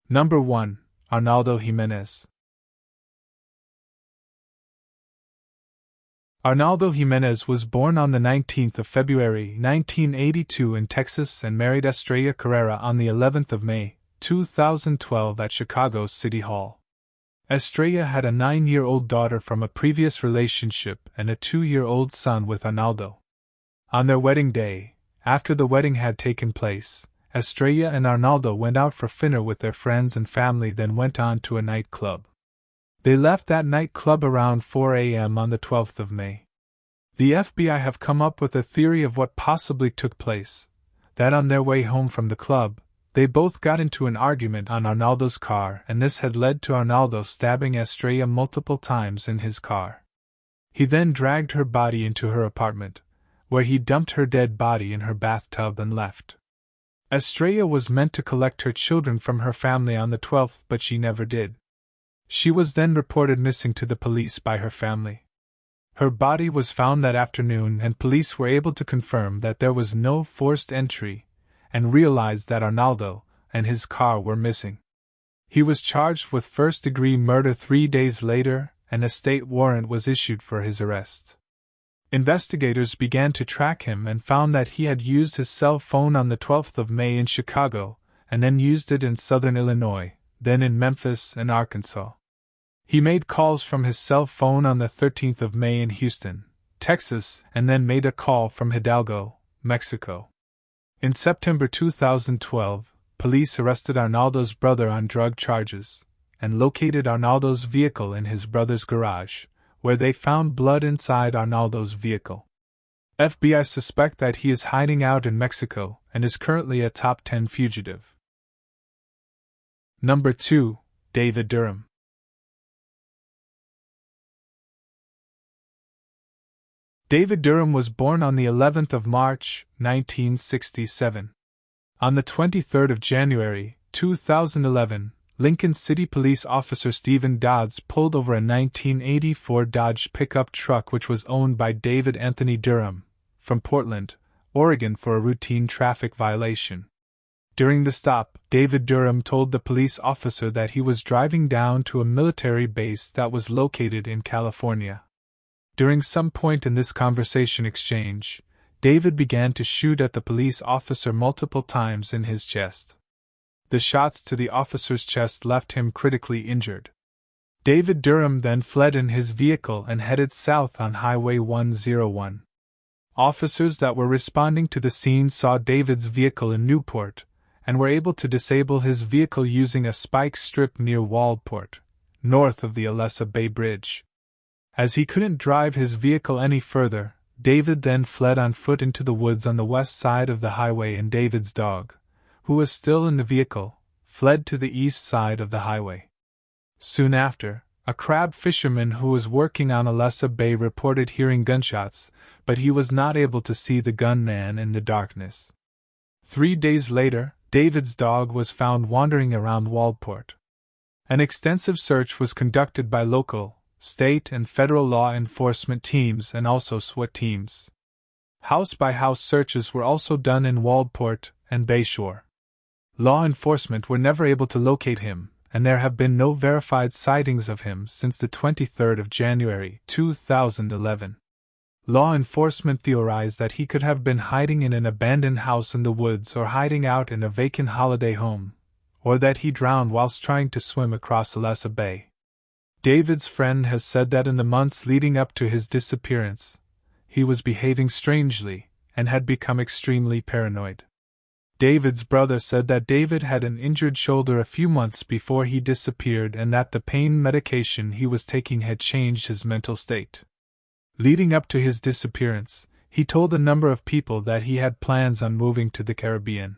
Number 1. Arnaldo Jimenez. Arnaldo Jimenez was born on the 19th of February 1982 in Texas and married Estrella Carrera on the 11th of May 2012 at Chicago's City Hall. Estrella had a 9-year-old daughter from a previous relationship and a 2-year-old son with Arnaldo. On their wedding day, after the wedding had taken place, Estrella and Arnaldo went out for dinner with their friends and family, then went on to a nightclub. They left that nightclub around 4 a.m. on the 12th of May. The FBI have come up with a theory of what possibly took place, that on their way home from the club, they both got into an argument on Arnaldo's car, and this had led to Arnaldo stabbing Estrella multiple times in his car. He then dragged her body into her apartment, where he dumped her dead body in her bathtub and left. Estrella was meant to collect her children from her family on the 12th, but she never did. She was then reported missing to the police by her family. Her body was found that afternoon, and police were able to confirm that there was no forced entry, and realized that Arnaldo and his car were missing. He was charged with first-degree murder 3 days later, and a state warrant was issued for his arrest. Investigators began to track him and found that he had used his cell phone on the 12th of May in Chicago, and then used it in southern Illinois, then in Memphis and Arkansas. He made calls from his cell phone on the 13th of May in Houston, Texas, and then made a call from Hidalgo, Mexico. In September 2012, police arrested Arnaldo's brother on drug charges, and located Arnaldo's vehicle in his brother's garage, where they found blood inside Arnaldo's vehicle. FBI suspect that he is hiding out in Mexico and is currently a top 10 fugitive. Number 2. David Durham. David Durham was born on the 11th of March, 1967. On the 23rd of January, 2011, Lincoln City Police Officer Stephen Dodds pulled over a 1984 Dodge pickup truck which was owned by David Anthony Durham, from Portland, Oregon, for a routine traffic violation. During the stop, David Durham told the police officer that he was driving down to a military base that was located in California. During some point in this conversation exchange, David began to shoot at the police officer multiple times in his chest. The shots to the officer's chest left him critically injured. David Durham then fled in his vehicle and headed south on Highway 101. Officers that were responding to the scene saw David's vehicle in Newport, and were able to disable his vehicle using a spike strip near Waldport, north of the Alessa Bay Bridge. As he couldn't drive his vehicle any further, David then fled on foot into the woods on the west side of the highway, and David's dog, who was still in the vehicle, fled to the east side of the highway. Soon after, a crab fisherman who was working on Alessa Bay reported hearing gunshots, but he was not able to see the gunman in the darkness. 3 days later, David's dog was found wandering around Waldport. An extensive search was conducted by local, state, and federal law enforcement teams and also SWAT teams. House-by-house searches were also done in Waldport and Bayshore. Law enforcement were never able to locate him, and there have been no verified sightings of him since the 23rd of January, 2011. Law enforcement theorized that he could have been hiding in an abandoned house in the woods or hiding out in a vacant holiday home, or that he drowned whilst trying to swim across Alessa Bay. David's friend has said that in the months leading up to his disappearance, he was behaving strangely and had become extremely paranoid. David's brother said that David had an injured shoulder a few months before he disappeared and that the pain medication he was taking had changed his mental state. Leading up to his disappearance, he told a number of people that he had plans on moving to the Caribbean.